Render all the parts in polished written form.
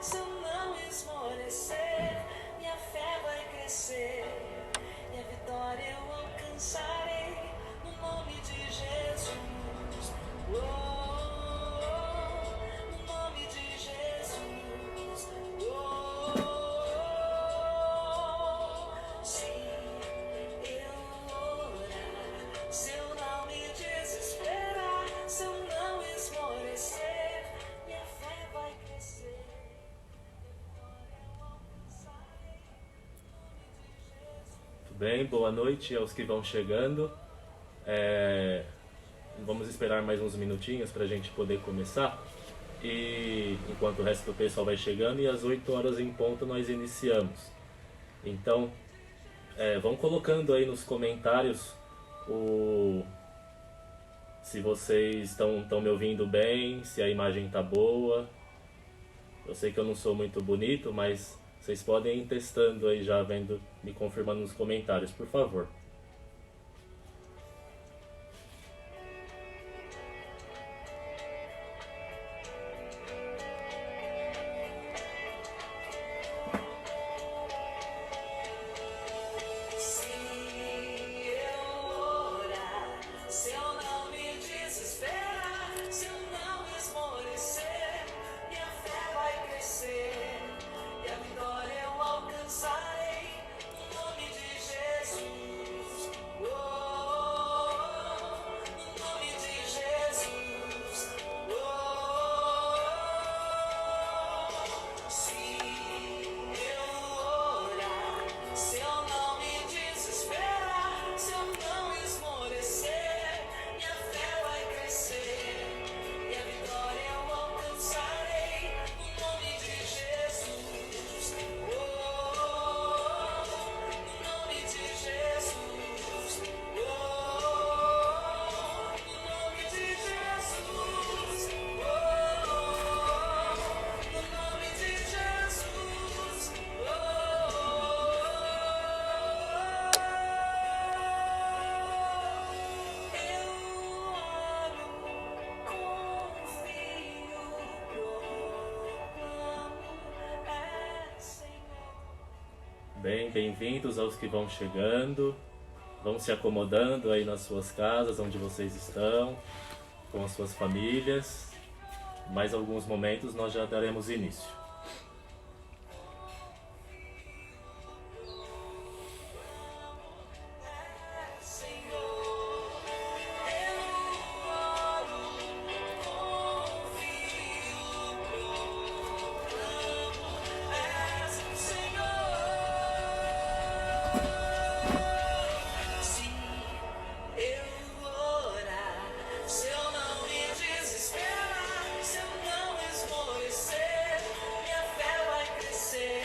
se eu não esmorecer, minha fé vai crescer e a vitória eu alcançarei no nome de Jesus. No nome de Jesus. Se eu orar, se eu não me desesperar, se eu não esmorecer, minha fé vai crescer. Tudo bem, boa noite aos que vão chegando. Vamos esperar mais uns minutinhos para a gente poder começar. E enquanto o resto do pessoal vai chegando, e às 8 horas em ponto nós iniciamos. Então, vão colocando aí nos comentários se vocês estão me ouvindo bem, se a imagem tá boa. Eu sei que eu não sou muito bonito, mas vocês podem ir testando aí já, vendo, me confirmando nos comentários, por favor. Se eu orar, se eu não me desesperar, se eu não esmorecer, minha fé vai crescer e a vitória eu alcançarei no nome de Jesus. No nome de Jesus. Se eu orar, se eu não me desesperar, se eu não esmorecer, minha fé vai crescer e a vitória eu alcançarei no nome de Jesus. No nome de Jesus. No nome de Jesus. No nome de Jesus. Eu oro, confio, proclamo, Senhor. Bem-vindos aos que vão chegando. Vão se acomodando aí nas suas casas, onde vocês estão, com as suas famílias. Mais alguns momentos nós já daremos início. Se eu orar, se eu não me desesperar, se eu não esmorecer, minha fé vai crescer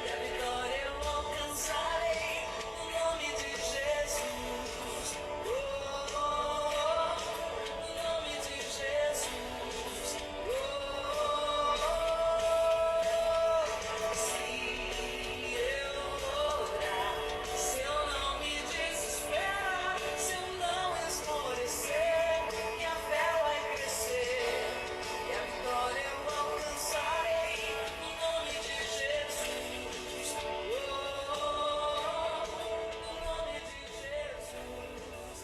e a vitória eu alcançarei no nome de Jesus. No nome de Jesus. Se eu orar, se eu não me desesperar, se eu não esmorecer, minha fé vai crescer e a vitória eu alcançarei no nome de Jesus. No nome de Jesus.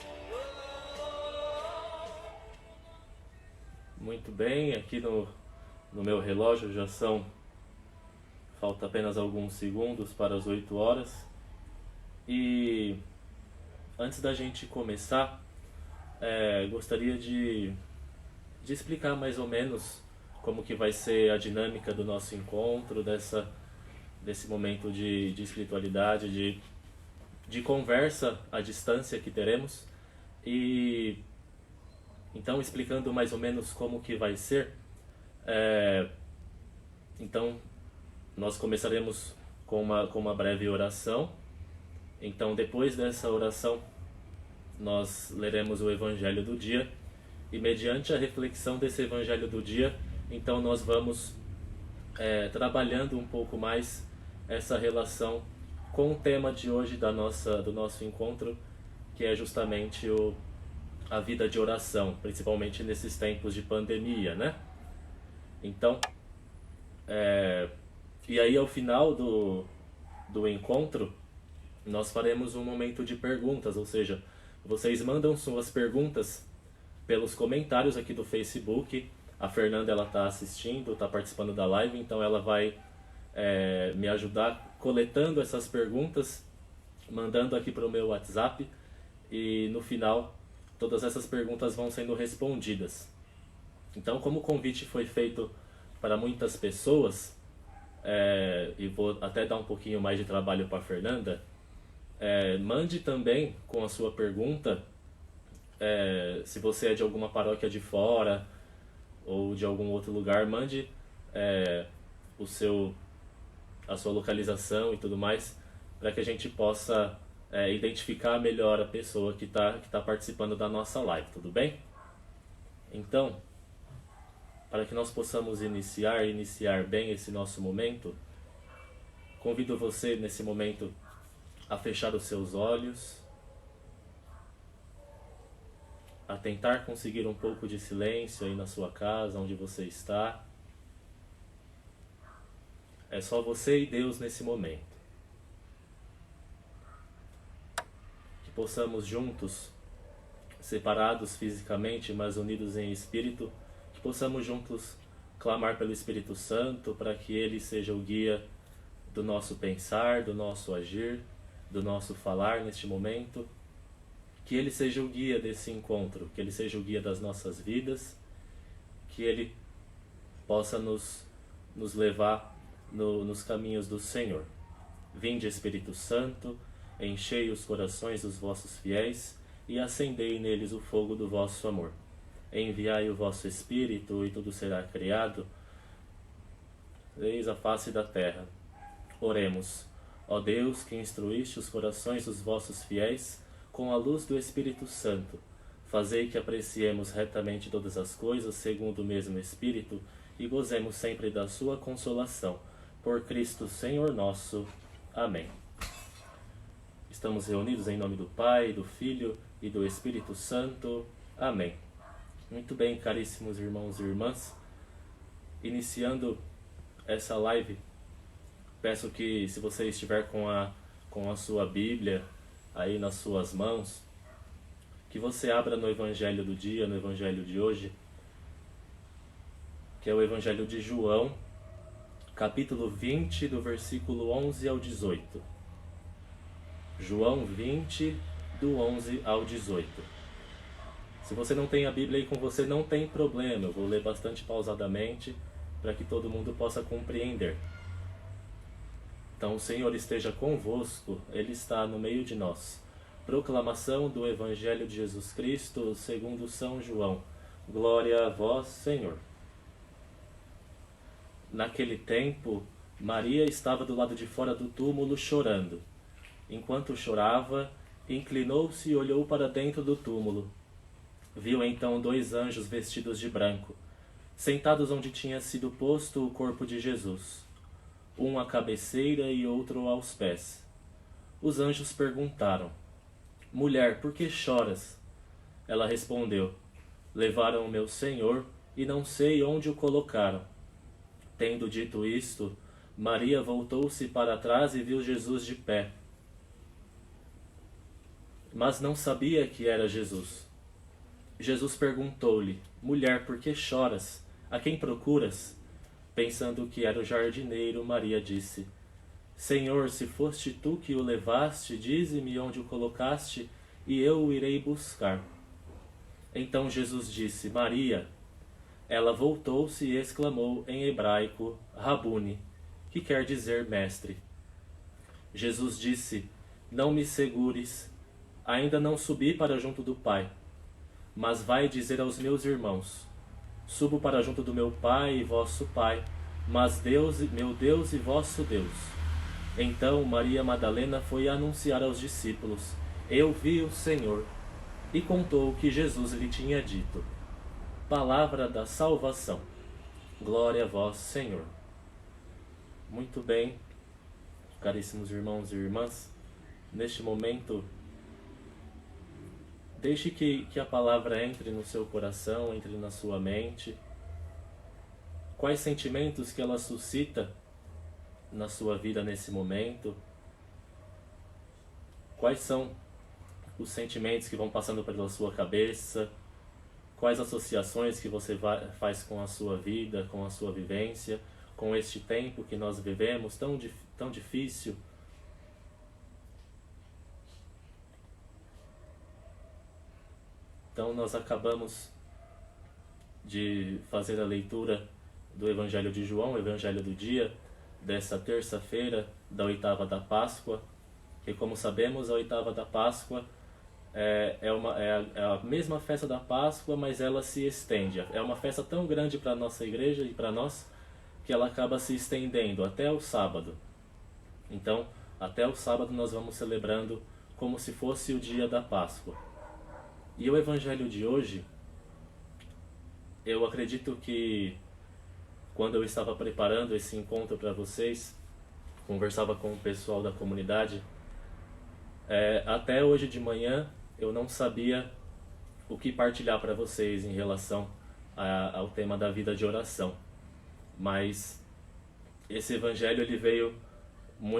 Muito bem, aqui no meu relógio já falta apenas alguns segundos para as 8 horas. E antes da gente começar, gostaria de explicar mais ou menos como que vai ser a dinâmica do nosso encontro, desse momento de espiritualidade, de conversa à distância que teremos. E então, explicando mais ou menos como que vai ser, então nós começaremos com uma breve oração. Então, depois dessa oração, nós leremos o Evangelho do dia, e mediante a reflexão desse Evangelho do dia, então nós vamos trabalhando um pouco mais essa relação com o tema de hoje do nosso encontro, que é justamente a vida de oração, principalmente nesses tempos de pandemia, né? Então, E aí, ao final do encontro, nós faremos um momento de perguntas, ou seja, vocês mandam suas perguntas pelos comentários aqui do Facebook. A Fernanda, ela está assistindo, está participando da live, então ela vai me ajudar coletando essas perguntas, mandando aqui para o meu WhatsApp, e no final todas essas perguntas vão sendo respondidas. Então, como o convite foi feito para muitas pessoas, e vou até dar um pouquinho mais de trabalho para a Fernanda, mande também com a sua pergunta, se você é de alguma paróquia de fora ou de algum outro lugar, mande a sua localização e tudo mais, para que a gente possa identificar melhor a pessoa que tá participando da nossa live, tudo bem? Então, para que nós possamos iniciar bem esse nosso momento, convido você nesse momento a fechar os seus olhos, a tentar conseguir um pouco de silêncio aí na sua casa, onde você está. É só você e Deus nesse momento. Que possamos juntos, separados fisicamente, mas unidos em espírito, que possamos juntos clamar pelo Espírito Santo para que Ele seja o guia do nosso pensar, do nosso agir, do nosso falar neste momento. Que Ele seja o guia desse encontro, que Ele seja o guia das nossas vidas, que Ele possa nos levar nos caminhos do Senhor. Vinde, Espírito Santo, enchei os corações dos vossos fiéis e acendei neles o fogo do vosso amor. Enviai o vosso Espírito e tudo será criado. Eis a face da terra. Oremos. Ó Deus, que instruíste os corações dos vossos fiéis com a luz do Espírito Santo, fazei que apreciemos retamente todas as coisas segundo o mesmo Espírito e gozemos sempre da sua consolação. Por Cristo Senhor nosso. Amém. Estamos reunidos em nome do Pai, do Filho e do Espírito Santo. Amém. Muito bem, caríssimos irmãos e irmãs. Iniciando essa live, peço que, se você estiver com a sua Bíblia aí nas suas mãos, que você abra no Evangelho do dia, no Evangelho de hoje, que é o Evangelho de João, capítulo 20, do versículo 11 ao 18. João 20, do 11 ao 18. Se você não tem a Bíblia aí com você, não tem problema, eu vou ler bastante pausadamente para que todo mundo possa compreender. Então, o Senhor esteja convosco, Ele está no meio de nós. Proclamação do Evangelho de Jesus Cristo segundo São João. Glória a vós, Senhor. Naquele tempo, Maria estava do lado de fora do túmulo chorando. Enquanto chorava, inclinou-se e olhou para dentro do túmulo. Viu então 2 anjos vestidos de branco, sentados onde tinha sido posto o corpo de Jesus, um à cabeceira e outro aos pés. Os anjos perguntaram: Mulher, por que choras? Ela respondeu: Levaram o meu Senhor e não sei onde o colocaram. Tendo dito isto, Maria voltou-se para trás e viu Jesus de pé, mas não sabia que era Jesus. Jesus perguntou-lhe: Mulher, por que choras? A quem procuras? Pensando que era o jardineiro, Maria disse: Senhor, se foste tu que o levaste, dize-me onde o colocaste, e eu o irei buscar. Então Jesus disse: Maria. Ela voltou-se e exclamou em hebraico: Rabuni, que quer dizer mestre. Jesus disse: Não me segures, ainda não subi para junto do Pai, mas vai dizer aos meus irmãos: Subo para junto do meu Pai e vosso Pai, mas meu Deus e vosso Deus. Então Maria Madalena foi anunciar aos discípulos: Eu vi o Senhor, e contou o que Jesus lhe tinha dito. Palavra da salvação. Glória a vós, Senhor. Muito bem, caríssimos irmãos e irmãs, neste momento, deixe que a palavra entre no seu coração, entre na sua mente. quais sentimentos que ela suscita na sua vida nesse momento, quais são os sentimentos que vão passando pela sua cabeça, quais associações que você faz com a sua vida, com a sua vivência, com este tempo que nós vivemos tão difícil. Então nós acabamos de fazer a leitura do Evangelho de João, o Evangelho do dia, dessa terça-feira da oitava da Páscoa, que como sabemos a oitava da Páscoa é a mesma festa da Páscoa, mas ela se estende. É uma festa tão grande para a nossa igreja e para nós, que ela acaba se estendendo até o sábado. Então, até o sábado nós vamos celebrando como se fosse o dia da Páscoa. E o Evangelho de hoje, eu acredito que quando eu estava preparando esse encontro para vocês, conversava com o pessoal da comunidade, até hoje de manhã eu não sabia o que partilhar para vocês em relação ao tema da vida de oração. Mas esse Evangelho ele veio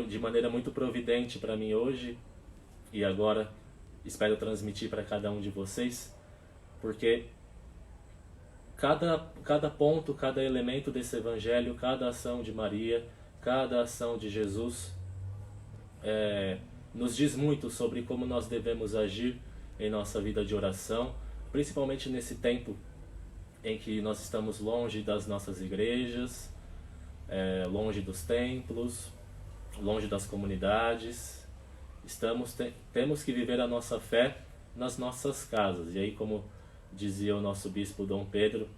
de maneira muito providente para mim hoje, e agora espero transmitir para cada um de vocês, porque cada ponto, cada elemento desse Evangelho, cada ação de Maria, cada ação de Jesus nos diz muito sobre como nós devemos agir em nossa vida de oração, principalmente nesse tempo em que nós estamos longe das nossas igrejas, longe dos templos, longe das comunidades. Temos que viver a nossa fé nas nossas casas. E aí, como dizia o nosso bispo Dom Pedro,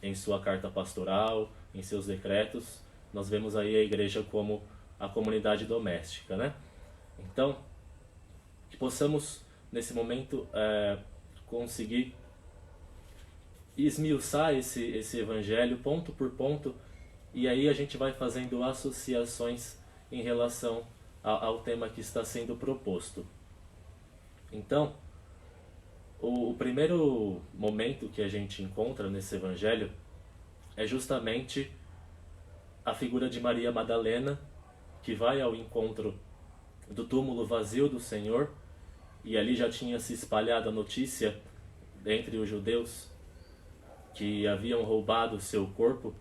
em sua carta pastoral, em seus decretos, nós vemos aí a igreja como a comunidade doméstica, né? Então, que possamos, nesse momento, conseguir esmiuçar esse evangelho ponto por ponto, e aí a gente vai fazendo associações em relação ao tema que está sendo proposto. Então, o primeiro momento que a gente encontra nesse evangelho é justamente a figura de Maria Madalena, que vai ao encontro do túmulo vazio do Senhor, e ali já tinha se espalhado a notícia entre os judeus que haviam roubado o seu corpo.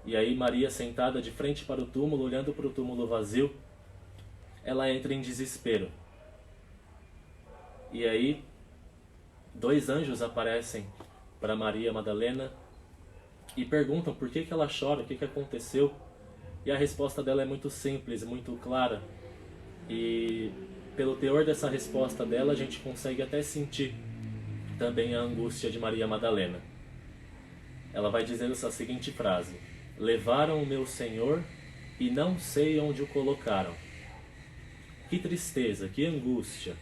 E aí Maria, sentada de frente para o túmulo, olhando para o túmulo vazio, ela entra em desespero. E aí 2 anjos aparecem para Maria Madalena e perguntam por que ela chora, o que aconteceu. E a resposta dela é muito simples, muito clara. E pelo teor dessa resposta dela, a gente consegue até sentir também a angústia de Maria Madalena. Ela vai dizendo essa seguinte frase: levaram o meu Senhor e não sei onde o colocaram. Que tristeza, que angústia.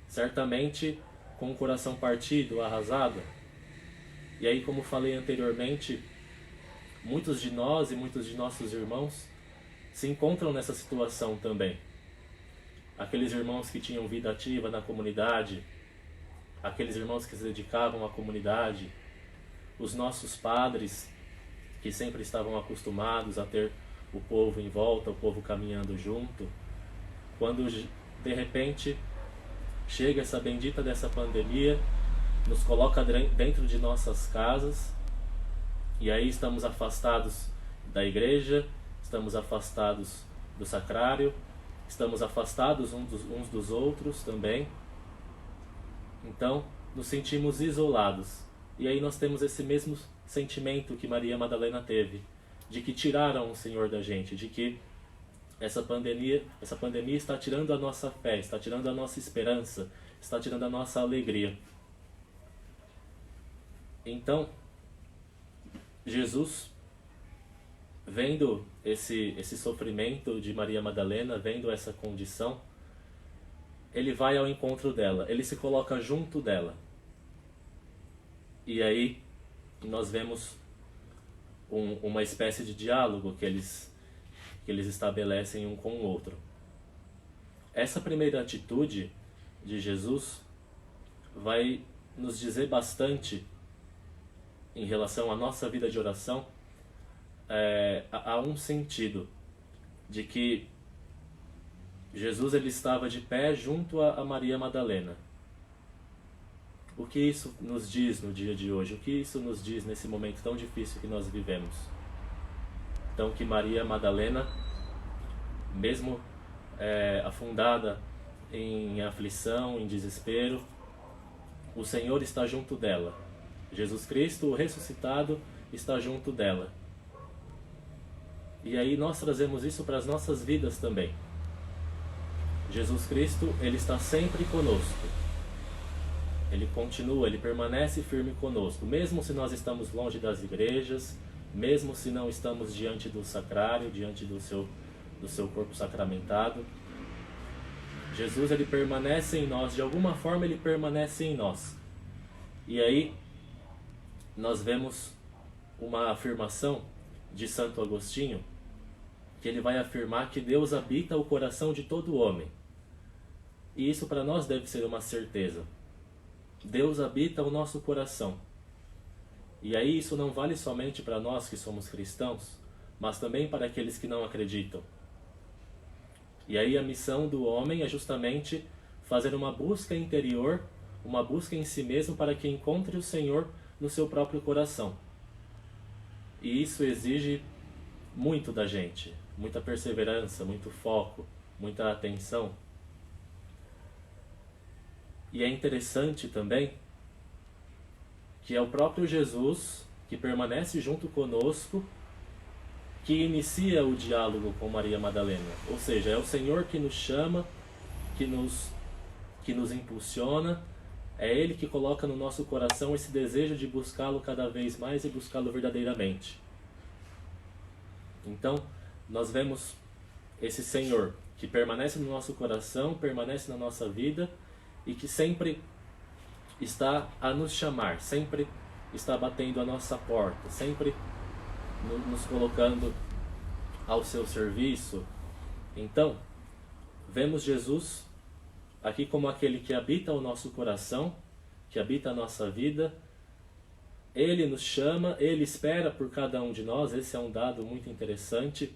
Certamente com o coração partido, arrasado. E aí, como falei anteriormente, muitos de nós e muitos de nossos irmãos se encontram nessa situação também. Aqueles irmãos que tinham vida ativa na comunidade, aqueles irmãos que se dedicavam à comunidade, os nossos padres que sempre estavam acostumados a ter o povo em volta, o povo caminhando junto. Quando de repente chega essa bendita dessa pandemia, nos coloca dentro de nossas casas, e aí estamos afastados da igreja, estamos afastados do sacrário, estamos afastados uns dos outros também. Então nos sentimos isolados. E aí nós temos esse mesmo sentimento que Maria Madalena teve, de que tiraram o Senhor da gente, de que essa pandemia está tirando a nossa fé, está tirando a nossa esperança, está tirando a nossa alegria. Então, Jesus, vendo esse sofrimento de Maria Madalena, vendo essa condição, ele vai ao encontro dela, ele se coloca junto dela. E aí nós vemos uma espécie de diálogo que eles estabelecem um com o outro. Essa primeira atitude de Jesus vai nos dizer bastante em relação à nossa vida de oração, há um sentido de que Jesus ele estava de pé junto a Maria Madalena. O que isso nos diz no dia de hoje? O que isso nos diz nesse momento tão difícil que nós vivemos? Então, que Maria Madalena, mesmo afundada em aflição, em desespero, o Senhor está junto dela. Jesus Cristo, o ressuscitado, está junto dela. E aí nós trazemos isso para as nossas vidas também. Jesus Cristo, ele está sempre conosco. Ele continua, ele permanece firme conosco, mesmo se nós estamos longe das igrejas, mesmo se não estamos diante do sacrário, diante do seu corpo sacramentado. Jesus, ele permanece em nós, de alguma forma ele permanece em nós. E aí nós vemos uma afirmação de Santo Agostinho, que ele vai afirmar que Deus habita o coração de todo homem. E isso para nós deve ser uma certeza. Deus habita o nosso coração. E aí isso não vale somente para nós que somos cristãos, mas também para aqueles que não acreditam. E aí a missão do homem é justamente fazer uma busca interior, uma busca em si mesmo para que encontre o Senhor no seu próprio coração. E isso exige muito da gente, muita perseverança, muito foco, muita atenção. E é interessante também que é o próprio Jesus que permanece junto conosco que inicia o diálogo com Maria Madalena. Ou seja, é o Senhor que nos chama, que nos impulsiona, é Ele que coloca no nosso coração esse desejo de buscá-lo cada vez mais e buscá-lo verdadeiramente. Então, nós vemos esse Senhor que permanece no nosso coração, permanece na nossa vida, e que sempre está a nos chamar, sempre está batendo a nossa porta, sempre nos colocando ao seu serviço. Então, vemos Jesus aqui como aquele que habita o nosso coração, que habita a nossa vida. Ele nos chama, Ele espera por cada um de nós. Esse é um dado muito interessante.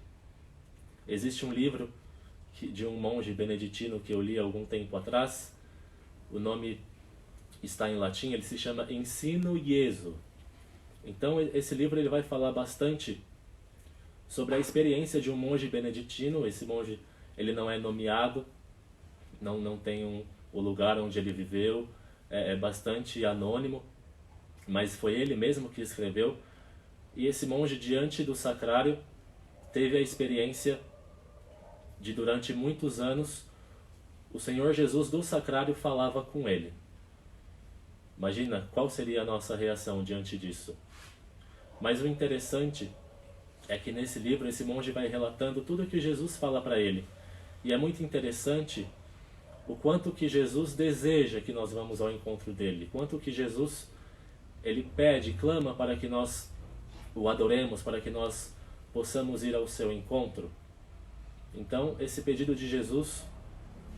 Existe um livro de um monge beneditino que eu li há algum tempo atrás. O nome está em latim, ele se chama Ensino Iesu. Então esse livro ele vai falar bastante sobre a experiência de um monge beneditino. Esse monge ele não é nomeado, não tem o lugar onde ele viveu, é bastante anônimo, mas foi ele mesmo que escreveu. E esse monge, diante do sacrário, teve a experiência de, durante muitos anos, o Senhor Jesus do sacrário falava com ele. Imagina qual seria a nossa reação diante disso. Mas o interessante é que nesse livro esse monge vai relatando tudo que Jesus fala para ele. E é muito interessante o quanto que Jesus deseja que nós vamos ao encontro dele. Quanto que Jesus ele pede, clama para que nós o adoremos, para que nós possamos ir ao seu encontro. Então esse pedido de Jesus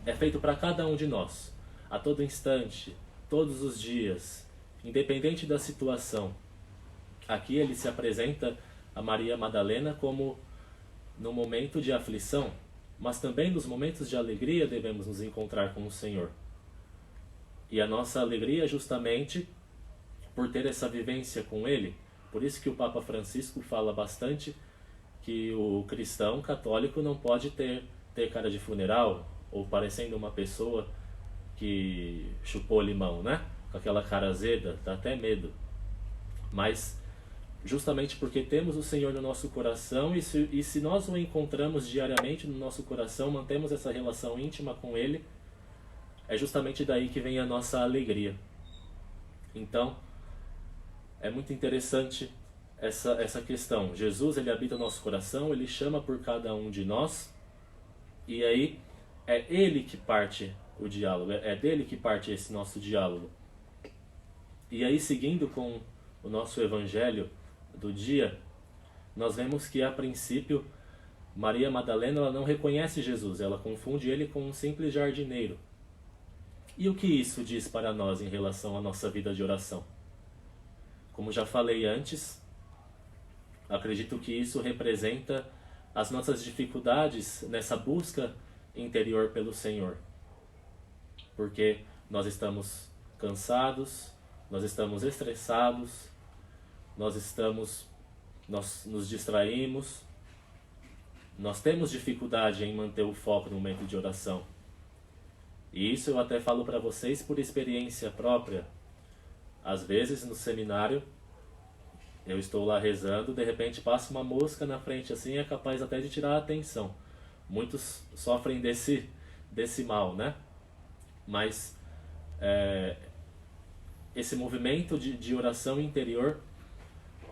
é feito para cada um de nós, a todo instante, todos os dias, independente da situação. Aqui ele se apresenta a Maria Madalena como no momento de aflição, mas também nos momentos de alegria devemos nos encontrar com o Senhor. E a nossa alegria é justamente por ter essa vivência com Ele. Por isso que o Papa Francisco fala bastante que o cristão católico não pode ter cara de funeral, ou parecendo uma pessoa que chupou limão, né? Com aquela cara azeda, dá até medo. Mas justamente porque temos o Senhor no nosso coração, e se nós o encontramos diariamente no nosso coração, mantemos essa relação íntima com Ele, é justamente daí que vem a nossa alegria. Então, é muito interessante essa questão. Jesus, ele habita o nosso coração, ele chama por cada um de nós, e aí é Ele que parte o diálogo, é dele que parte esse nosso diálogo. E aí, seguindo com o nosso evangelho do dia, nós vemos que a princípio Maria Madalena ela não reconhece Jesus, ela confunde ele com um simples jardineiro. E o que isso diz para nós em relação à nossa vida de oração? Como já falei antes, acredito que isso representa as nossas dificuldades nessa busca interior pelo Senhor. Porque nós estamos cansados, nós estamos estressados, nós nos distraímos, nós temos dificuldade em manter o foco no momento de oração. E isso eu até falo para vocês por experiência própria. Às vezes no seminário, eu estou lá rezando, de repente passa uma mosca na frente assim, é capaz até de tirar a atenção. Muitos sofrem desse mal, né? Mas esse movimento de oração interior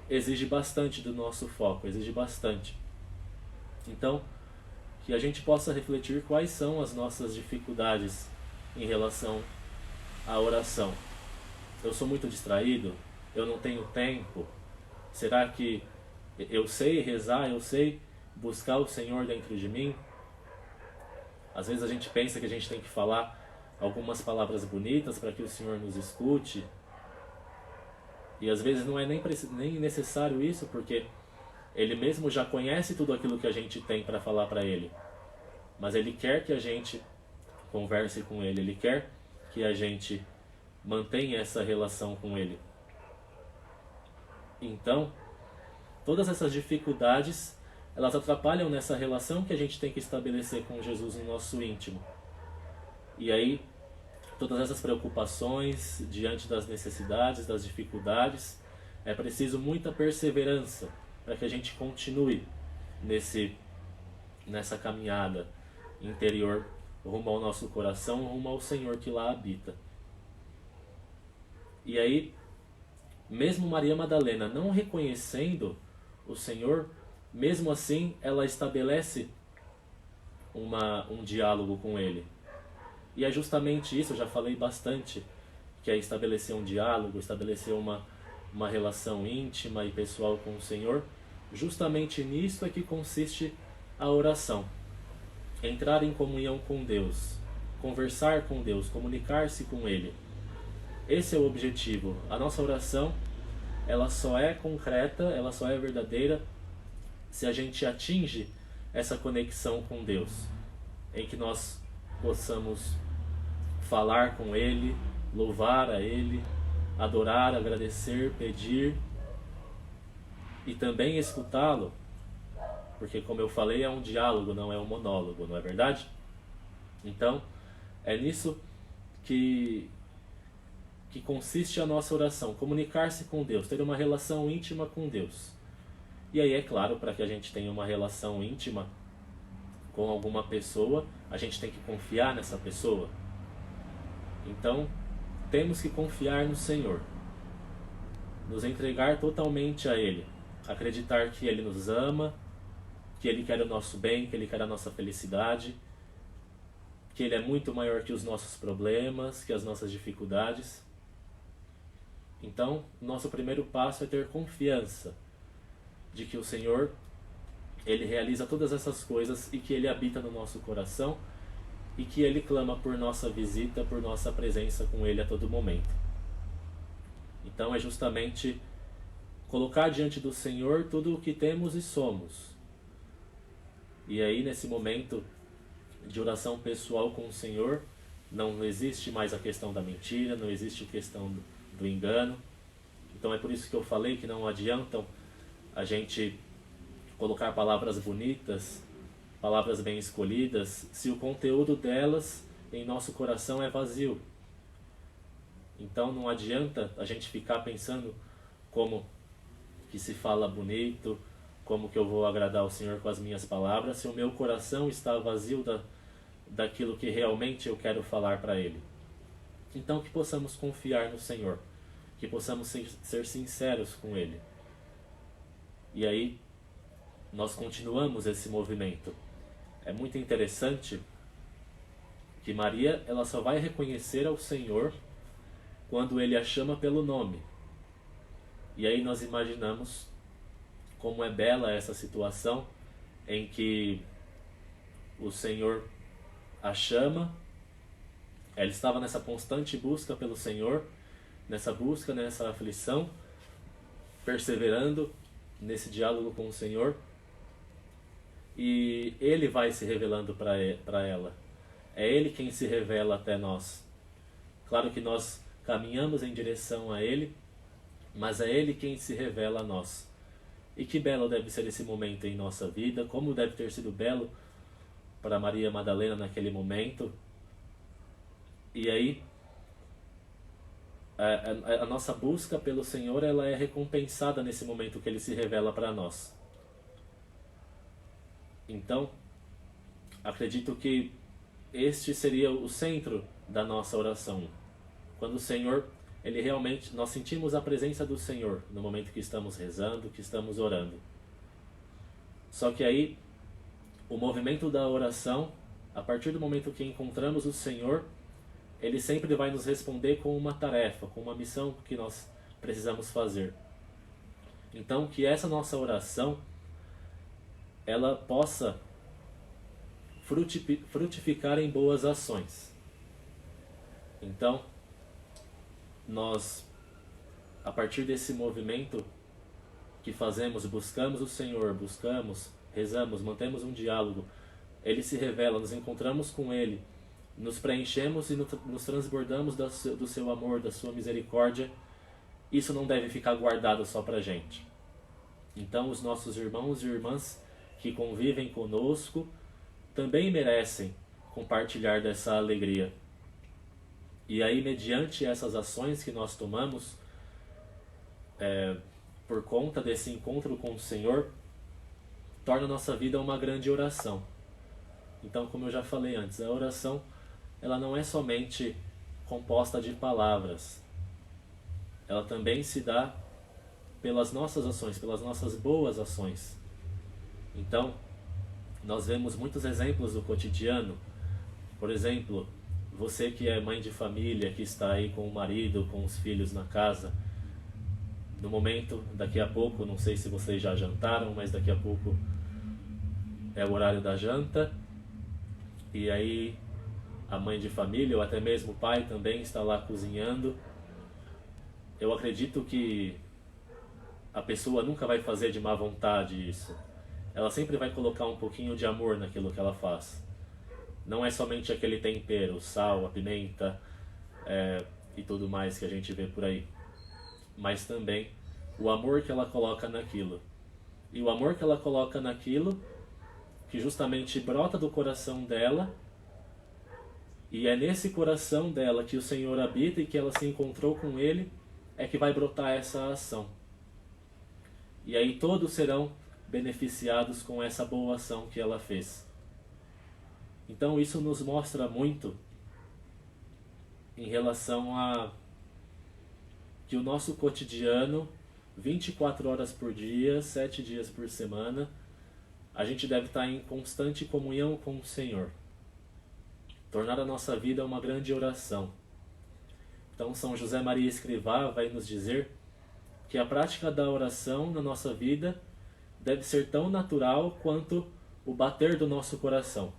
exige bastante do nosso foco, exige bastante. Então, que a gente possa refletir quais são as nossas dificuldades em relação à oração. Eu sou muito distraído? Eu não tenho tempo? Será que eu sei rezar, eu sei buscar o Senhor dentro de mim? Às vezes a gente pensa que a gente tem que falar algumas palavras bonitas para que o Senhor nos escute. E às vezes não é nem necessário isso, porque Ele mesmo já conhece tudo aquilo que a gente tem para falar para Ele. Mas Ele quer que a gente converse com Ele, Ele quer que a gente mantenha essa relação com Ele. Então, todas essas dificuldades, elas atrapalham nessa relação que a gente tem que estabelecer com Jesus no nosso íntimo. E aí, todas essas preocupações diante das necessidades, das dificuldades, é preciso muita perseverança para que a gente continue nessa caminhada interior rumo ao nosso coração, rumo ao Senhor que lá habita. E aí, mesmo Maria Madalena não reconhecendo o Senhor, mesmo assim ela estabelece um diálogo com Ele. E é justamente isso, eu já falei bastante, que é estabelecer um diálogo, estabelecer uma relação íntima e pessoal com o Senhor. Justamente nisso é que consiste a oração. Entrar em comunhão com Deus, conversar com Deus, comunicar-se com Ele. Esse é o objetivo. A nossa oração, ela só é concreta, ela só é verdadeira se a gente atinge essa conexão com Deus, em que nós possamos falar com Ele, louvar a Ele, adorar, agradecer, pedir e também escutá-lo, porque, como eu falei, é um diálogo, não é um monólogo, não é verdade? Então, é nisso que consiste a nossa oração, comunicar-se com Deus, ter uma relação íntima com Deus. E aí, é claro, para que a gente tenha uma relação íntima com alguma pessoa, a gente tem que confiar nessa pessoa. Então, temos que confiar no Senhor, nos entregar totalmente a Ele, acreditar que Ele nos ama, que Ele quer o nosso bem, que Ele quer a nossa felicidade, que Ele é muito maior que os nossos problemas, que as nossas dificuldades. Então, nosso primeiro passo é ter confiança de que o Senhor, Ele realiza todas essas coisas e que Ele habita no nosso coração e que Ele clama por nossa visita, por nossa presença com Ele a todo momento. Então é justamente colocar diante do Senhor tudo o que temos e somos. E aí, nesse momento de oração pessoal com o Senhor, não existe mais a questão da mentira, não existe a questão do engano. Então é por isso que eu falei que não adiantam a gente colocar palavras bonitas, palavras bem escolhidas, se o conteúdo delas em nosso coração é vazio. Então não adianta a gente ficar pensando como que se fala bonito, como que eu vou agradar o Senhor com as minhas palavras, se o meu coração está vazio daquilo que realmente eu quero falar para Ele. Então que possamos confiar no Senhor, que possamos ser sinceros com Ele. E aí nós continuamos esse movimento. É muito interessante que Maria, ela só vai reconhecer ao Senhor quando Ele a chama pelo nome. E aí nós imaginamos como é bela essa situação em que o Senhor a chama. Ela estava nessa constante busca pelo Senhor, nessa busca, nessa aflição, perseverando nesse diálogo com o Senhor, e Ele vai se revelando para ela. É Ele quem se revela até nós. Claro que nós caminhamos em direção a Ele, mas é Ele quem se revela a nós. E que belo deve ser esse momento em nossa vida, como deve ter sido belo para Maria Madalena naquele momento. E aí, a nossa busca pelo Senhor, ela é recompensada nesse momento que Ele se revela para nós. Então, acredito que este seria o centro da nossa oração. Quando o Senhor, Ele realmente, nós sentimos a presença do Senhor no momento que estamos rezando, que estamos orando. Só que aí, o movimento da oração, a partir do momento que encontramos o Senhor, Ele sempre vai nos responder com uma tarefa, com uma missão que nós precisamos fazer. Então, que essa nossa oração, ela possa frutificar em boas ações. Então, nós, a partir desse movimento que fazemos, buscamos o Senhor, buscamos, rezamos, mantemos um diálogo, Ele se revela, nos encontramos com Ele, nos preenchemos e nos transbordamos do seu amor, da sua misericórdia. Isso não deve ficar guardado só pra gente. Então os nossos irmãos e irmãs que convivem conosco também merecem compartilhar dessa alegria. E aí, mediante essas ações que nós tomamos, por conta desse encontro com o Senhor, torna a nossa vida uma grande oração. Então, como eu já falei antes, a oração, ela não é somente composta de palavras. Ela também se dá pelas nossas ações, pelas nossas boas ações. Então, nós vemos muitos exemplos do cotidiano. Por exemplo, você que é mãe de família, que está aí com o marido, com os filhos na casa, no momento, daqui a pouco, não sei se vocês já jantaram, mas daqui a pouco é o horário da janta, e aí a mãe de família, ou até mesmo o pai também está lá cozinhando. Eu acredito que a pessoa nunca vai fazer de má vontade isso. Ela sempre vai colocar um pouquinho de amor naquilo que ela faz. Não é somente aquele tempero, o sal, a pimenta e tudo mais que a gente vê por aí, mas também o amor que ela coloca naquilo. E o amor que ela coloca naquilo, que justamente brota do coração dela, e é nesse coração dela que o Senhor habita e que ela se encontrou com Ele, é que vai brotar essa ação. E aí todos serão beneficiados com essa boa ação que ela fez. Então isso nos mostra muito em relação a que o nosso cotidiano, 24 horas por dia, 7 dias por semana, a gente deve estar em constante comunhão com o Senhor. Tornar a nossa vida uma grande oração. Então São José Maria Escrivá vai nos dizer que a prática da oração na nossa vida deve ser tão natural quanto o bater do nosso coração.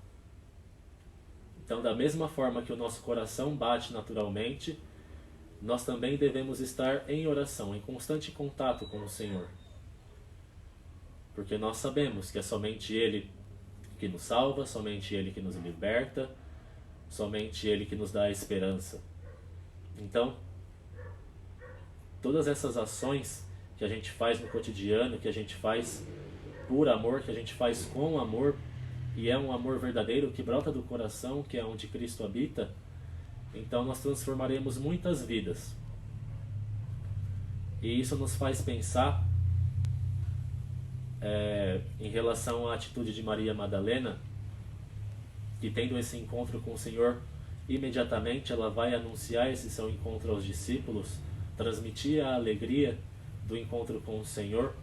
Então, da mesma forma que o nosso coração bate naturalmente, nós também devemos estar em oração, em constante contato com o Senhor. Porque nós sabemos que é somente Ele que nos salva, somente Ele que nos liberta, somente Ele que nos dá a esperança. Então, todas essas ações que a gente faz no cotidiano, que a gente faz por amor, que a gente faz com amor, e é um amor verdadeiro que brota do coração, que é onde Cristo habita, então nós transformaremos muitas vidas. E isso nos faz pensar em relação à atitude de Maria Madalena, que tendo esse encontro com o Senhor, imediatamente ela vai anunciar esse seu encontro aos discípulos, transmitir a alegria do encontro com o Senhor.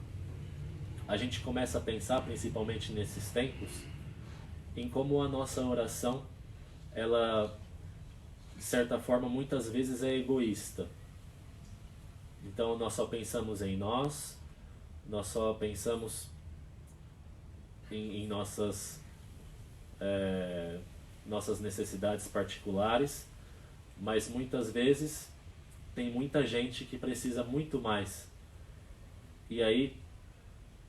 A gente começa a pensar, principalmente nesses tempos, em como a nossa oração, ela, de certa forma, muitas vezes é egoísta. Então nós só pensamos em nós só pensamos em nossas necessidades particulares, mas muitas vezes tem muita gente que precisa muito mais E aí,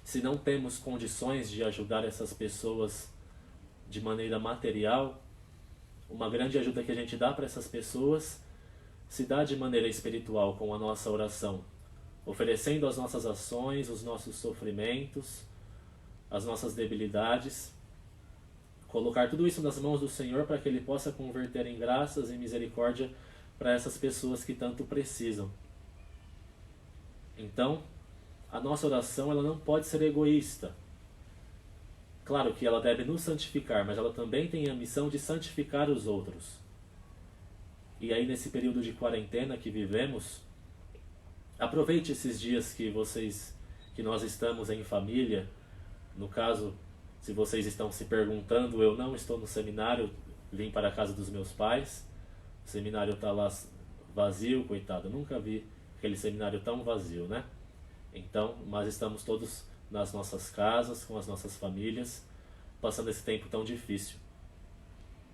se não temos condições de ajudar essas pessoas de maneira material, uma grande ajuda que a gente dá para essas pessoas se dá de maneira espiritual com a nossa oração, oferecendo as nossas ações, os nossos sofrimentos, as nossas debilidades, colocar tudo isso nas mãos do Senhor para que Ele possa converter em graças e misericórdia para essas pessoas que tanto precisam. Então, a nossa oração ela não pode ser egoísta. Claro que ela deve nos santificar, mas ela também tem a missão de santificar os outros. E aí, nesse período de quarentena que vivemos, aproveite esses dias que nós estamos em família. No caso, se vocês estão se perguntando, eu não estou no seminário, vim para a casa dos meus pais. O seminário está lá vazio, coitado. Eu nunca vi aquele seminário tão vazio, né? Então, mas estamos todos nas nossas casas, com as nossas famílias, passando esse tempo tão difícil.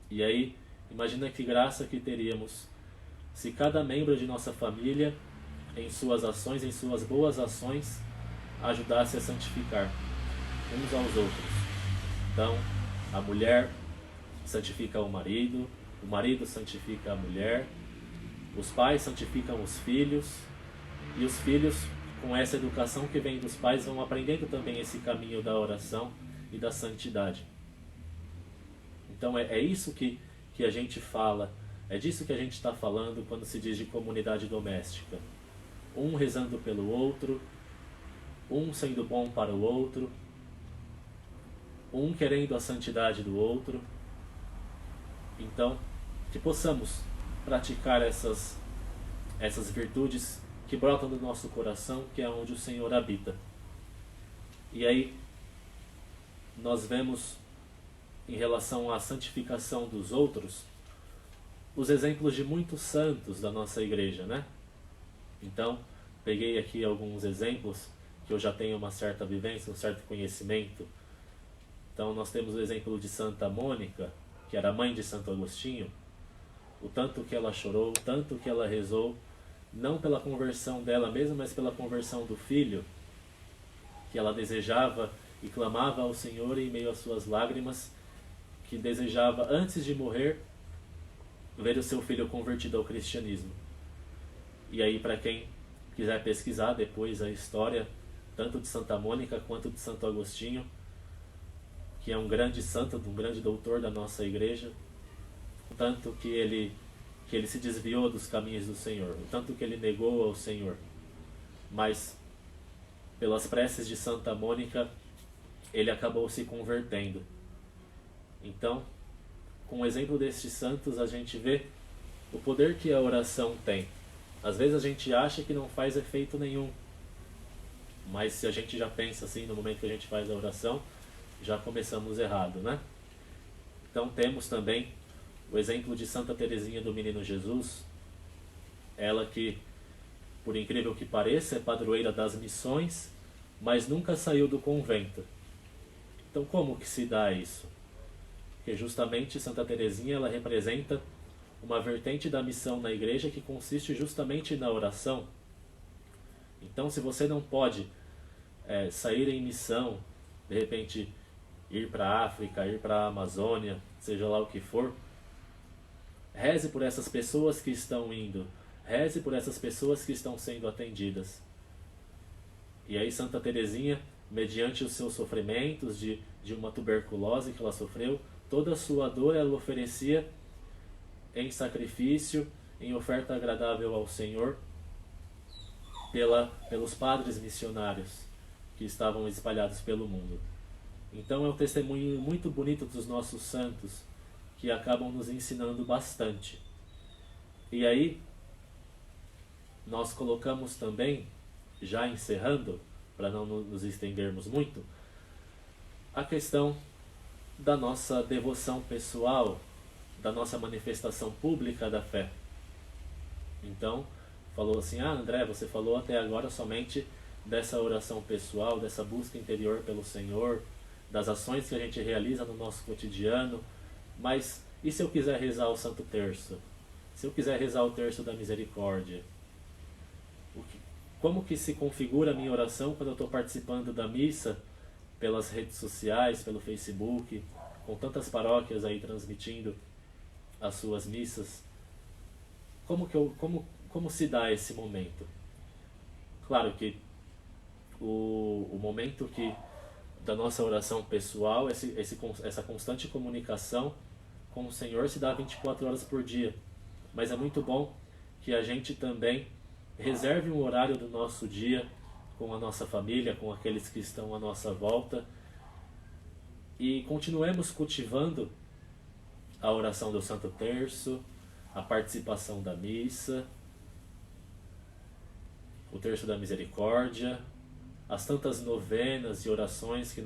E aí, imagina que graça que teríamos se cada membro de nossa família, em suas ações, em suas boas ações, ajudasse a santificar uns aos outros. Então, a mulher santifica o marido santifica a mulher, os pais santificam os filhos, e os filhos, com essa educação que vem dos pais, vão aprendendo também esse caminho da oração e da santidade. Então é isso que a gente fala, é disso que a gente está falando quando se diz de comunidade doméstica. Um rezando pelo outro, um sendo bom para o outro, um querendo a santidade do outro. Então, que possamos praticar essas virtudes que brotam do nosso coração, que é onde o Senhor habita. E aí, nós vemos, em relação à santificação dos outros, os exemplos de muitos santos da nossa igreja, né? Então, peguei aqui alguns exemplos que eu já tenho uma certa vivência, um certo conhecimento. Então, nós temos o exemplo de Santa Mônica, que era mãe de Santo Agostinho, o tanto que ela chorou, o tanto que ela rezou, não pela conversão dela mesma, mas pela conversão do filho, que ela desejava e clamava ao Senhor em meio às suas lágrimas, que desejava, antes de morrer, ver o seu filho convertido ao cristianismo. E aí, para quem quiser pesquisar depois a história, tanto de Santa Mônica quanto de Santo Agostinho, que é um grande santo, um grande doutor da nossa igreja, o tanto que ele se desviou dos caminhos do Senhor, o tanto que ele negou ao Senhor. Mas, pelas preces de Santa Mônica, ele acabou se convertendo. Então, com o exemplo destes santos, a gente vê o poder que a oração tem. Às vezes a gente acha que não faz efeito nenhum, mas se a gente já pensa assim no momento que a gente faz a oração, já começamos errado, né? Então temos também o exemplo de Santa Teresinha do Menino Jesus, ela que, por incrível que pareça, é padroeira das missões, mas nunca saiu do convento. Então como que se dá isso? Porque justamente Santa Teresinha ela representa uma vertente da missão na igreja que consiste justamente na oração. Então, se você não pode sair em missão, de repente ir para a África, ir para a Amazônia, seja lá o que for, reze por essas pessoas que estão indo, reze por essas pessoas que estão sendo atendidas. E aí Santa Teresinha, mediante os seus sofrimentos de uma tuberculose que ela sofreu, toda a sua dor ela oferecia em sacrifício, em oferta agradável ao Senhor, pelos padres missionários que estavam espalhados pelo mundo. Então é um testemunho muito bonito dos nossos santos, que acabam nos ensinando bastante. E aí, nós colocamos também, já encerrando, para não nos estendermos muito, a questão da nossa devoção pessoal, da nossa manifestação pública da fé. Então, falou assim, André, você falou até agora somente dessa oração pessoal, dessa busca interior pelo Senhor, das ações que a gente realiza no nosso cotidiano, mas e se eu quiser rezar o Santo Terço? Se eu quiser rezar o Terço da Misericórdia? como que se configura a minha oração quando eu estou participando da missa pelas redes sociais, pelo Facebook, com tantas paróquias aí transmitindo as suas missas. Como se dá esse momento? Claro que o momento que da nossa oração pessoal, essa constante comunicação com o Senhor se dá 24 horas por dia. Mas é muito bom que a gente também reserve um horário do nosso dia com a nossa família, com aqueles que estão à nossa volta, e continuemos cultivando a oração do Santo Terço, a participação da missa, o Terço da Misericórdia, as tantas novenas e orações que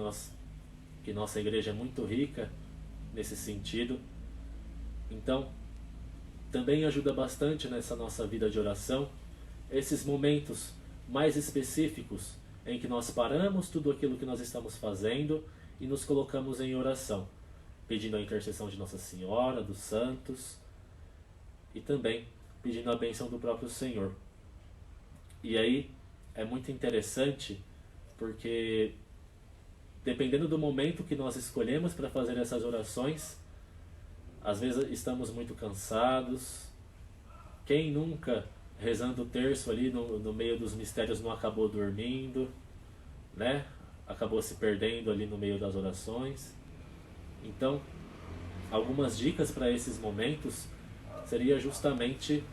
nossa igreja é muito rica nesse sentido. Então, também ajuda bastante nessa nossa vida de oração esses momentos mais específicos em que nós paramos tudo aquilo que nós estamos fazendo e nos colocamos em oração, pedindo a intercessão de Nossa Senhora, dos santos, e também pedindo a bênção do próprio Senhor. E aí é muito interessante porque, dependendo do momento que nós escolhemos para fazer essas orações, às vezes estamos muito cansados. Quem nunca, rezando o terço ali no meio dos mistérios, não acabou dormindo, né? Acabou se perdendo ali no meio das orações. Então, algumas dicas para esses momentos seria justamente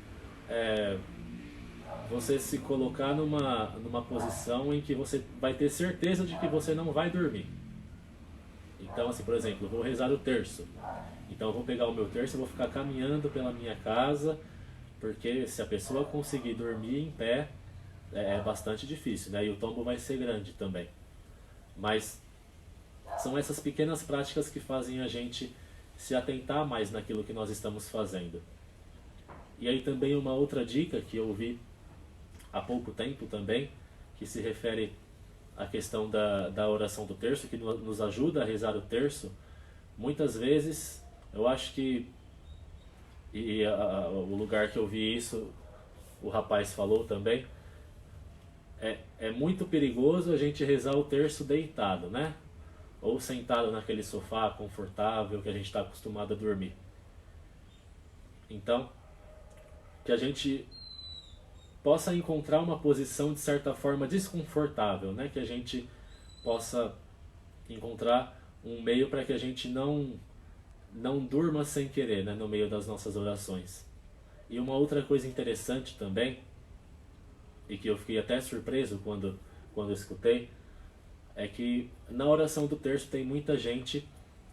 você se colocar numa posição em que você vai ter certeza de que você não vai dormir. Então, assim, por exemplo, eu vou rezar o terço. Então eu vou pegar o meu terço e vou ficar caminhando pela minha casa, porque se a pessoa conseguir dormir em pé, é bastante difícil, né? E o tombo vai ser grande também. Mas são essas pequenas práticas que fazem a gente se atentar mais naquilo que nós estamos fazendo. E aí também uma outra dica que eu vi há pouco tempo também, que se refere à questão da oração do terço, que nos ajuda a rezar o terço. Muitas vezes, eu acho que, o lugar que eu vi isso, o rapaz falou também, é muito perigoso a gente rezar o terço deitado, né? Ou sentado naquele sofá confortável que a gente está acostumado a dormir. Então, que a gente possa encontrar uma posição de certa forma desconfortável, né? Que a gente possa encontrar um meio para que a gente não durma sem querer, né? No meio das nossas orações. E uma outra coisa interessante também, e que eu fiquei até surpreso quando eu escutei, é que na oração do terço tem muita gente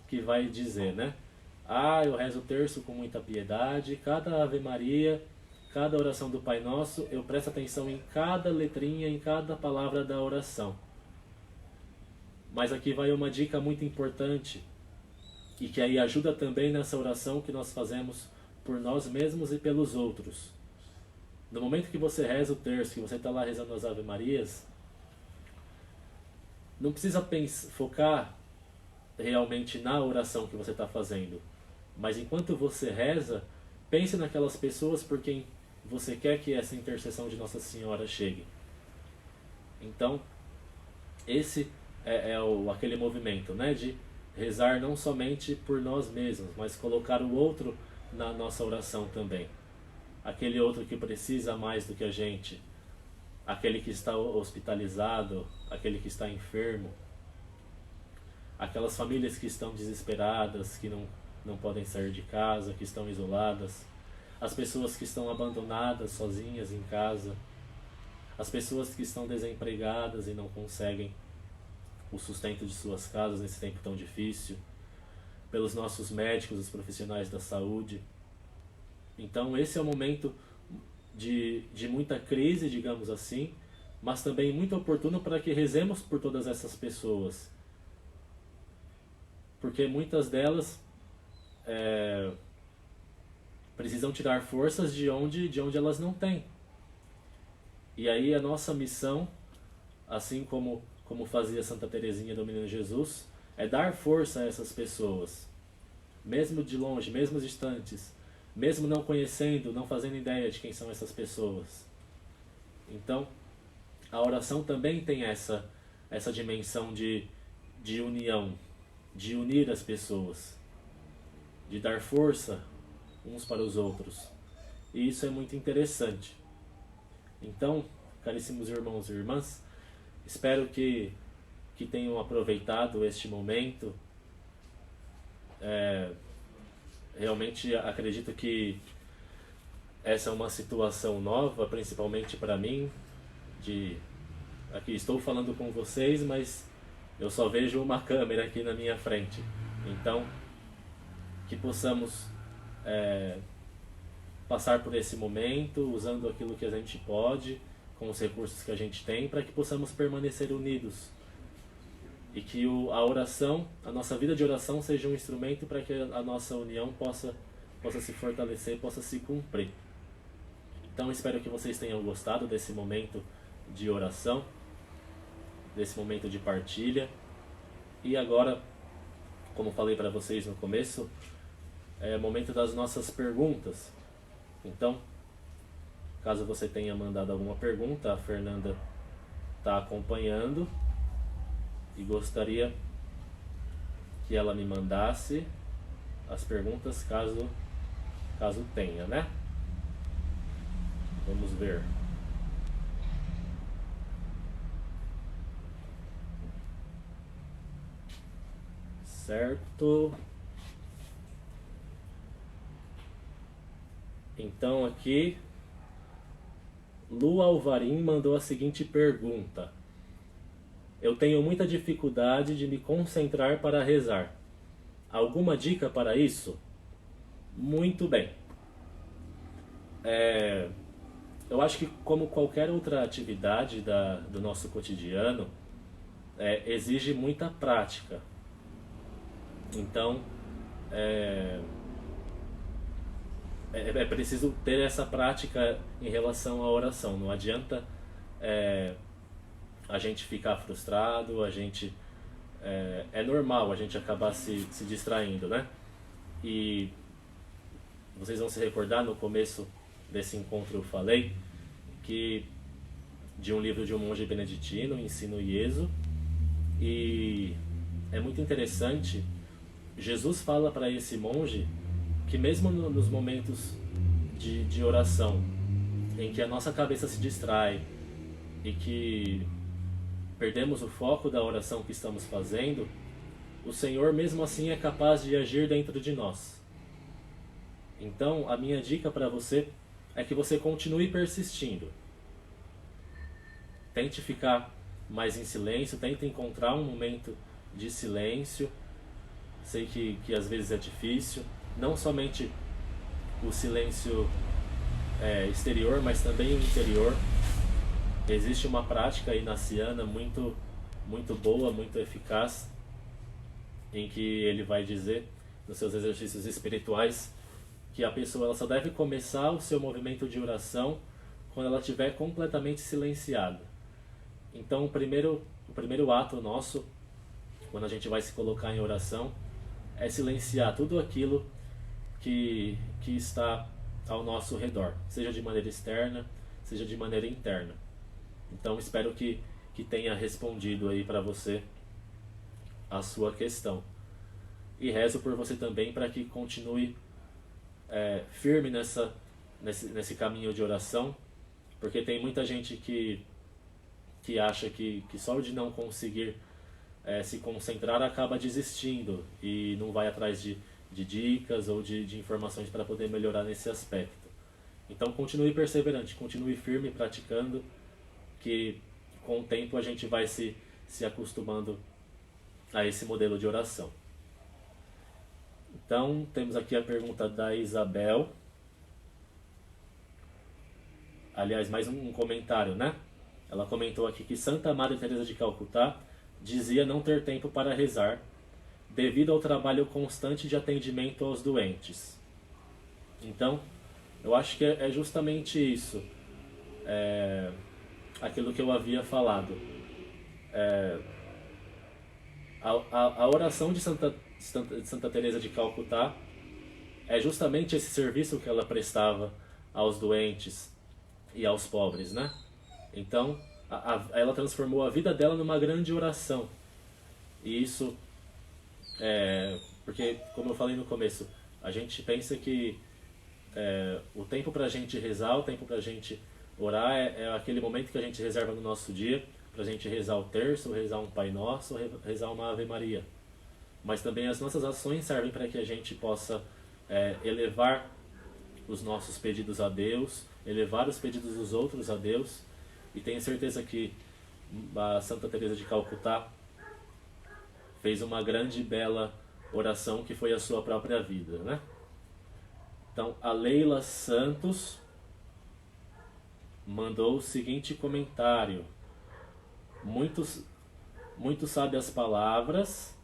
que vai dizer, né? Eu rezo o terço com muita piedade, cada Ave Maria, cada oração do Pai Nosso, eu presto atenção em cada letrinha, em cada palavra da oração. Mas aqui vai uma dica muito importante, e que aí ajuda também nessa oração que nós fazemos por nós mesmos e pelos outros. No momento que você reza o terço, que você está lá rezando as Ave Marias, não precisa focar realmente na oração que você está fazendo, mas enquanto você reza, pense naquelas pessoas por quem você quer que essa intercessão de Nossa Senhora chegue. Então, esse é aquele movimento, né, de rezar não somente por nós mesmos, mas colocar o outro na nossa oração também. Aquele outro que precisa mais do que a gente, aquele que está hospitalizado, aquele que está enfermo, aquelas famílias que estão desesperadas, que não podem sair de casa, que estão isoladas, as pessoas que estão abandonadas, sozinhas em casa, as pessoas que estão desempregadas e não conseguem o sustento de suas casas nesse tempo tão difícil, pelos nossos médicos, os profissionais da saúde. Então esse é um momento de muita crise, digamos assim, mas também muito oportuno para que rezemos por todas essas pessoas, porque muitas delas precisam tirar forças de onde elas não têm. E aí a nossa missão, assim como fazia Santa Teresinha do Menino Jesus, é dar força a essas pessoas, mesmo de longe, mesmo distantes, mesmo não conhecendo, não fazendo ideia de quem são essas pessoas. Então, a oração também tem essa dimensão de união, de unir as pessoas, de dar força uns para os outros. E isso é muito interessante. Então, caríssimos irmãos e irmãs, espero que tenham aproveitado este momento. Realmente acredito que essa é uma situação nova, principalmente para mim. Aqui estou falando com vocês, mas eu só vejo uma câmera aqui na minha frente. Então, que possamos passar por esse momento, usando aquilo que a gente pode, com os recursos que a gente tem, para que possamos permanecer unidos. E que a oração, a nossa vida de oração seja um instrumento para que a nossa união possa se fortalecer, possa se cumprir. Então espero que vocês tenham gostado desse momento de oração, desse momento de partilha. E agora, como falei para vocês no começo, é o momento das nossas perguntas. Então, caso você tenha mandado alguma pergunta, a Fernanda está acompanhando e gostaria que ela me mandasse as perguntas caso tenha, né? Vamos ver. Certo. Então aqui, Lu Alvarim mandou a seguinte pergunta: eu tenho muita dificuldade de me concentrar para rezar. Alguma dica para isso? Muito bem. Eu acho que, como qualquer outra atividade do nosso cotidiano, exige muita prática. Então, é preciso ter essa prática em relação à oração. Não adianta a gente ficar frustrado, é normal a gente acabar se distraindo, né? E vocês vão se recordar, no começo desse encontro eu falei de um livro de um monge beneditino, Ensino Ieso, e é muito interessante. Jesus fala para esse monge que mesmo nos momentos de oração, em que a nossa cabeça se distrai e que perdemos o foco da oração que estamos fazendo, o Senhor mesmo assim é capaz de agir dentro de nós. Então, a minha dica para você é que você continue persistindo. Tente ficar mais em silêncio, tente encontrar um momento de silêncio. Sei que às vezes é difícil, não somente o silêncio exterior, mas também o interior. Existe uma prática inaciana muito, muito boa, muito eficaz, em que ele vai dizer, nos seus exercícios espirituais, que a pessoa ela só deve começar o seu movimento de oração quando ela estiver completamente silenciada. Então, o primeiro ato nosso, quando a gente vai se colocar em oração, é silenciar tudo aquilo que está ao nosso redor, seja de maneira externa, seja de maneira interna. Então, espero que tenha respondido aí para você a sua questão. E rezo por você também para que continue firme nesse caminho de oração, porque tem muita gente que acha que só de não conseguir se concentrar acaba desistindo e não vai atrás de dicas ou de informações para poder melhorar nesse aspecto. Então continue perseverante, continue firme praticando, que com o tempo a gente vai se acostumando a esse modelo de oração. Então temos aqui a pergunta da Isabel. Aliás, mais um comentário, né? Ela comentou aqui que Santa Maria Teresa de Calcutá dizia não ter tempo para rezar, devido ao trabalho constante de atendimento aos doentes. Então, eu acho que é justamente isso, aquilo que eu havia falado. A oração de Santa Teresa de Calcutá é justamente esse serviço que ela prestava aos doentes e aos pobres, né? Então, ela transformou a vida dela numa grande oração. E isso porque, como eu falei no começo, a gente pensa que o tempo pra gente rezar, o tempo pra gente orar é aquele momento que a gente reserva no nosso dia pra gente rezar o terço, rezar um Pai Nosso, rezar uma Ave Maria. Mas também as nossas ações servem para que a gente possa elevar os nossos pedidos a Deus, elevar os pedidos dos outros a Deus. E tenho certeza que a Santa Teresa de Calcutá fez uma grande e bela oração que foi a sua própria vida, né? Então, a Leila Santos mandou o seguinte comentário: muito sábias palavras,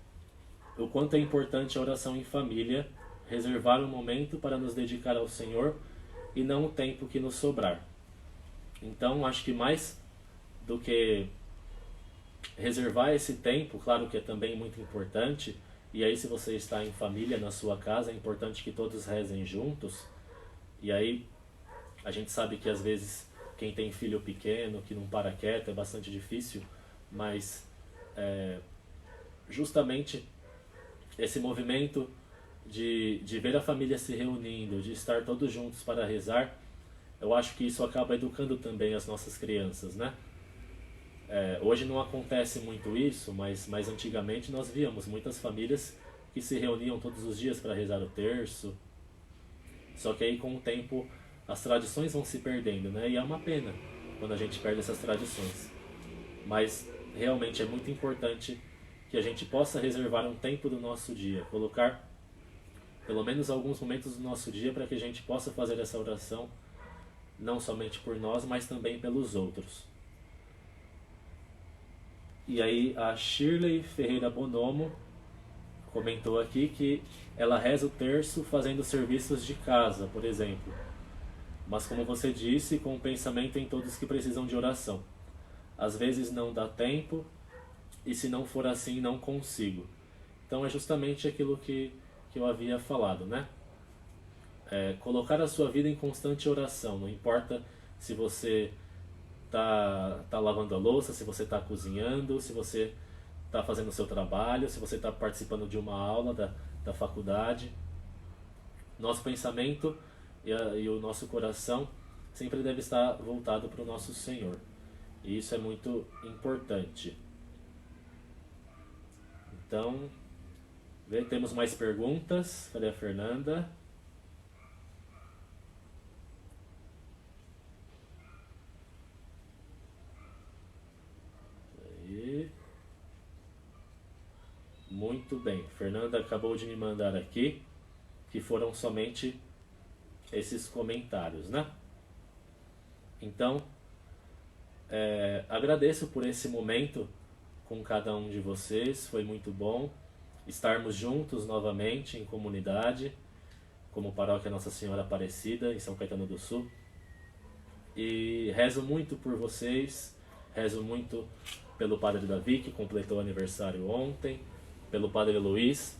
o quanto é importante a oração em família, reservar um momento para nos dedicar ao Senhor e não o tempo que nos sobrar. Então, acho que mais do que reservar esse tempo, claro que é também muito importante, e aí se você está em família, na sua casa, é importante que todos rezem juntos, e aí a gente sabe que às vezes quem tem filho pequeno, que não para quieto, é bastante difícil, mas justamente esse movimento de ver a família se reunindo, de estar todos juntos para rezar, eu acho que isso acaba educando também as nossas crianças, né? Hoje não acontece muito isso, mas antigamente nós víamos muitas famílias que se reuniam todos os dias para rezar o terço. Só que aí com o tempo as tradições vão se perdendo, né? E é uma pena quando a gente perde essas tradições. Mas realmente é muito importante que a gente possa reservar um tempo do nosso dia, colocar pelo menos alguns momentos do nosso dia para que a gente possa fazer essa oração, não somente por nós, mas também pelos outros. E aí a Shirley Ferreira Bonomo comentou aqui que ela reza o terço fazendo serviços de casa, por exemplo. Mas como você disse, com o pensamento em todos que precisam de oração. Às vezes não dá tempo, e se não for assim, não consigo. Então é justamente aquilo que eu havia falado, né? Colocar a sua vida em constante oração, não importa se você tá lavando a louça, se você está cozinhando, se você está fazendo o seu trabalho, se você está participando de uma aula da faculdade. Nosso pensamento e o nosso coração sempre deve estar voltado para o nosso Senhor. E isso é muito importante. Então, temos mais perguntas. Cadê a Fernanda? Aí. Muito bem. Fernanda acabou de me mandar aqui que foram somente esses comentários, né? Então, agradeço por esse momento com cada um de vocês, foi muito bom estarmos juntos novamente em comunidade, como Paróquia Nossa Senhora Aparecida, em São Caetano do Sul. E rezo muito por vocês, rezo muito pelo Padre Davi, que completou aniversário ontem, pelo Padre Luiz,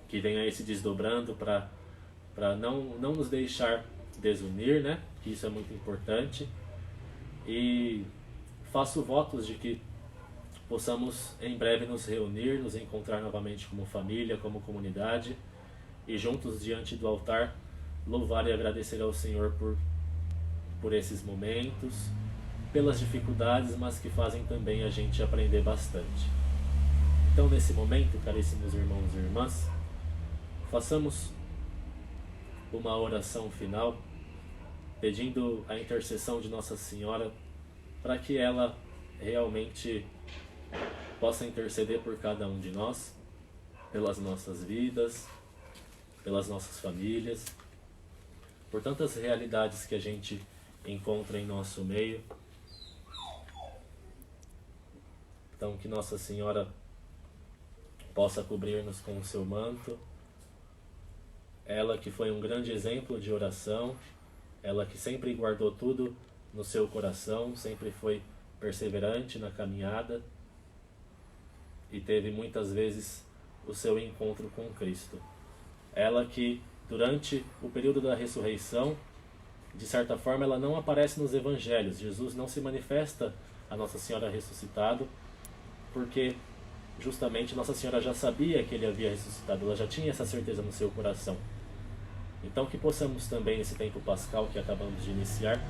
que vem aí se desdobrando para não nos deixar desunir, né? Que isso é muito importante. E faço votos de que possamos em breve nos reunir, nos encontrar novamente como família, como comunidade, e juntos diante do altar louvar e agradecer ao Senhor por esses momentos, pelas dificuldades, mas que fazem também a gente aprender bastante. Então, nesse momento, caríssimos irmãos e irmãs, façamos uma oração final, pedindo a intercessão de Nossa Senhora para que ela realmente possa interceder por cada um de nós, pelas nossas vidas, pelas nossas famílias, por tantas realidades que a gente encontra em nosso meio. Então, que Nossa Senhora possa cobrir-nos com o seu manto, ela que foi um grande exemplo de oração, ela que sempre guardou tudo no seu coração, sempre foi perseverante na caminhada e teve muitas vezes o seu encontro com Cristo. Ela que durante o período da ressurreição, de certa forma, ela não aparece nos evangelhos. Jesus não se manifesta a Nossa Senhora ressuscitado, porque justamente Nossa Senhora já sabia que ele havia ressuscitado, ela já tinha essa certeza no seu coração. Então que possamos também, nesse tempo pascal que acabamos de iniciar,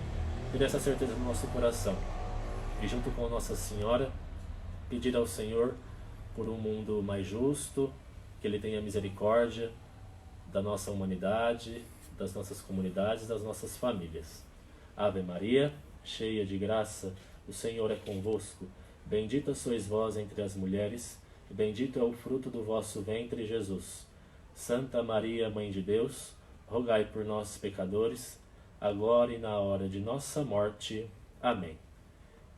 ter essa certeza no nosso coração e, junto com Nossa Senhora, pedir ao Senhor por um mundo mais justo, que Ele tenha misericórdia da nossa humanidade, das nossas comunidades, das nossas famílias. Ave Maria, cheia de graça, o Senhor é convosco. Bendita sois vós entre as mulheres, e bendito é o fruto do vosso ventre, Jesus. Santa Maria, Mãe de Deus, rogai por nós, pecadores, agora e na hora de nossa morte. Amém.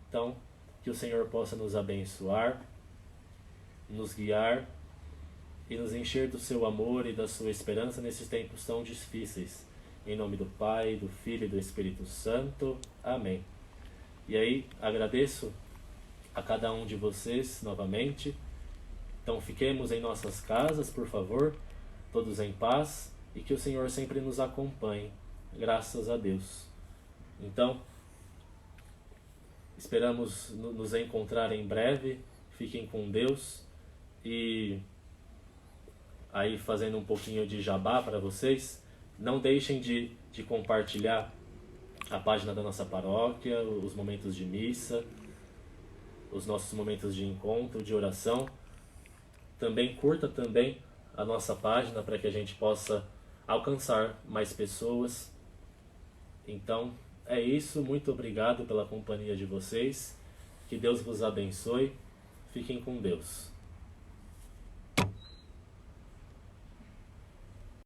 Então, que o Senhor possa nos abençoar, nos guiar e nos encher do seu amor e da sua esperança nesses tempos tão difíceis. Em nome do Pai, do Filho e do Espírito Santo. Amém. E aí, agradeço a cada um de vocês novamente. Então, fiquemos em nossas casas, por favor, todos em paz, e que o Senhor sempre nos acompanhe. Graças a Deus. Então, esperamos nos encontrar em breve. Fiquem com Deus. E aí, fazendo um pouquinho de jabá para vocês, não deixem de compartilhar a página da nossa paróquia, os momentos de missa, os nossos momentos de encontro, de oração. Também curta também a nossa página para que a gente possa alcançar mais pessoas. Então, é isso. Muito obrigado pela companhia de vocês. Que Deus vos abençoe. Fiquem com Deus.